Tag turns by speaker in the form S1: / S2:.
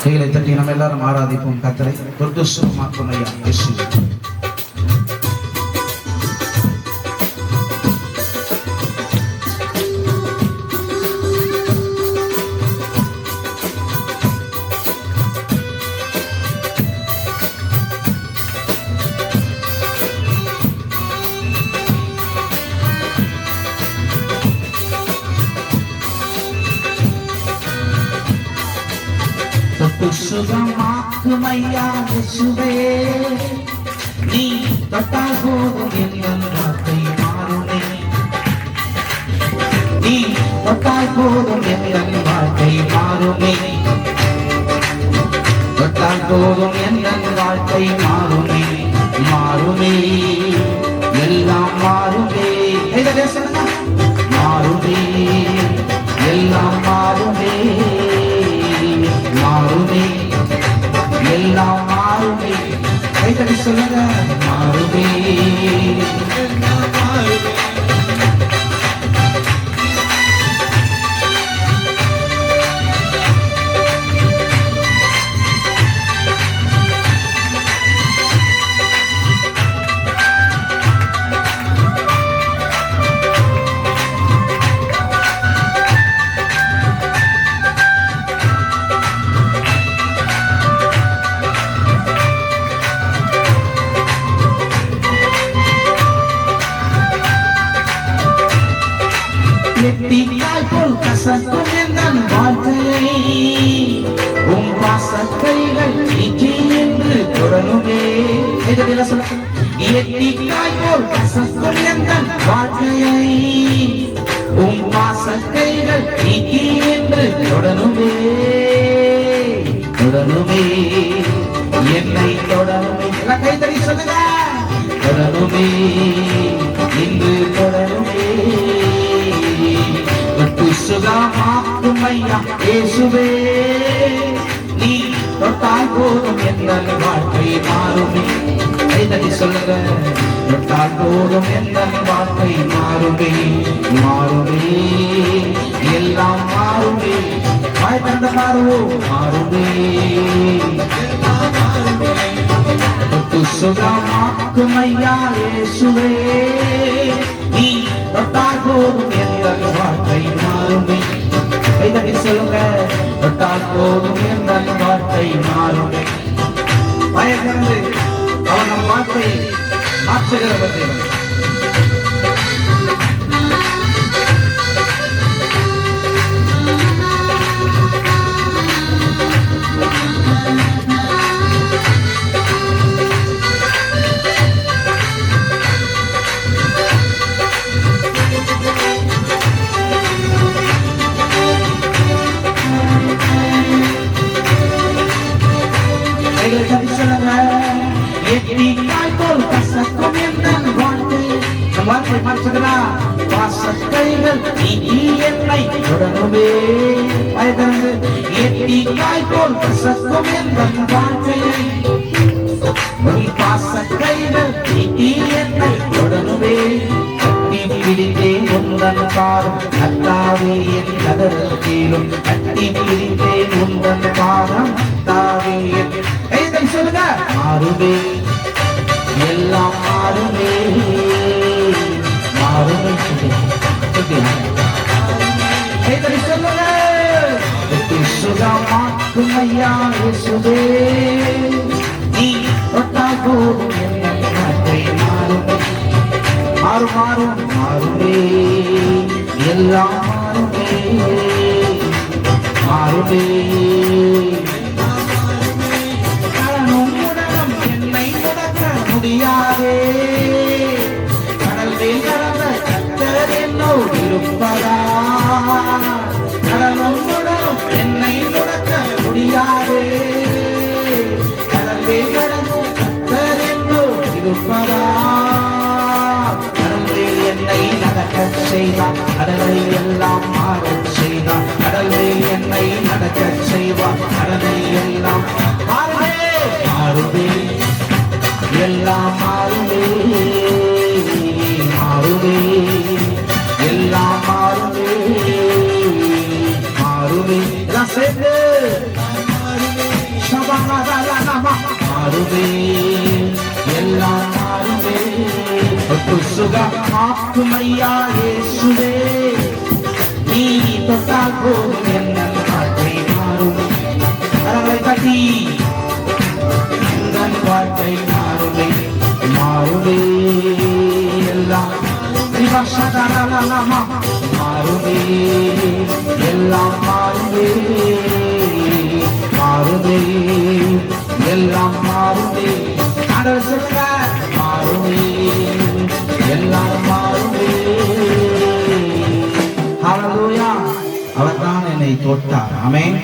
S1: கைகளை தட்டி நம்ம எல்லாரும் ஆராதிப்போம் கர்த்தரை. துர்துஷ்டமாக்கும் ஐயா இயேசு. சுகமாக்கும் ஐயா இயேசுவே, நீ தொட்டால் போதும் என் வார்த்தை மாறுமே. நீ தொட்டால் போதும் என் வாழ்க்கை மாறுமே. தொட்டால் போதும் என் வாழ்க்கை மாறுமே. மாறுமே, எல்லாம் மாறுமே. மாறுமே, எல்லாம் மாறுமே. மாறுமே, எல்லாம் மாறுமே. கைத்தடி சொல்லுங்க. மாறுமே, எல்லாம் மாறுமே. எட்டிக்காய் போல் கசக்கும் என் வாழ்க்கையை உன் வாசக்கைகள் நீக்கி என்று தொடருமே. எட்டிக்காய் போல் கசக்கும் என் வாழ்க்கையை உன் வாசக்கைகள் நீக்கி என்று தொடருமே. தொடருமே, என்னை தொடருமே. கைத்தறி சொல்லுங்க. தொடருமே, இன்று தொடருமே. சுகமாக்கும் ஐயா இயேசுவே, நீ தொட்டால் போதும் என் வாழ்க்கை மாறுமே. கைதடி சொல்லுங்க. தொட்டால் போதும் என் வாழ்க்கை மாறுமே. மாறுமே, எல்லாம் மாறுமே. வாய் தந்த மாறுவோம். மாறுமே, சுகமாக்கும் ஐயா இயேசுவே, நீ தொட்டால் போதும் என் வாழ்க்கை மாறுமே. கைதடி சொல்லுங்க. தொட்டால் போதும் என் வாழ்க்கை மாறுமே. பயந்து அவன் நம் வாழ்க்கை மாற்றுகிற பற்றியவன். எட்டிக்காய் போல் கசக்கும் என் வாழ்க்கை. நம் வாழ்க்கை மாற்றுகிறா வாசக்கைகள் நீ என்னை தொடருமே. எட்டிக்காய் போல் கசக்கும் என் வாழ்க்கையை உன் வாசக்கைகள் நீ என்னை தொடருமே. கட்டி பிடித்தேன் உந்தன் பாரம் கத்தாவே என் கதறலும். கட்டி பிடித்தேன் உந்தன் பாரம் கத்தாவே என். கைதை சொல்லுங்க. மாறுமே, எல்லாம் மாறுமே. மாறுமே, கைதை சொல்லுங்க. சுகமாக்கும் ஐயா இயேசுவே, நீ தொட்டால் போதும் என் வாழ்க்கை மாறுமே. மாறும் மாறும் மாறுமே, எல்லாம் மாறுமே. மாறுமே, முடியாதே. கடல் மேல் கடந்த கர்த்தர் என்னோடு இருப்பதா. கடலும் முடலும் என்னை முடக்க முடியாதே. கடல் மேல் கடந்த கர்த்தர் என்னோடு இருப்பதா. கடல் மேல் என்னை நடக்க செய்தார். கடலை எல்லாம் மாறச் செய்தார். கடல் மேல் என்னை நடக்க செய்வார். கடலை எல்லாம் மாறுமே. மாறுமே, எல்லாம் மாறுமே. மாறுமே, எல்லாம் மாறுமே. மாறுமே, எல்லாம் சேர்ந்து மாறுவே, எல்லாம் மாறுவே. சுகமாக்கும் ஐயா இயேசுவே, நீ தொட்டால் போதும் என்ன வாழ்க்கை மாறும். கரங்களை தட்டி எங்கள் வாழ்க்கை மாறுவே, மாறுவே, எல்லாம் மாறுவே, எல்லாம் மாறுவே, மாறுவே, எல்லாம் மாறுவே. ஆண்டவர் சொல்லுங்க, மாறுவே, எல்லாம் மாறுவே. ஹல்லேலூயா. அவர் தான் என்னை தொட்டார். ஆமென்.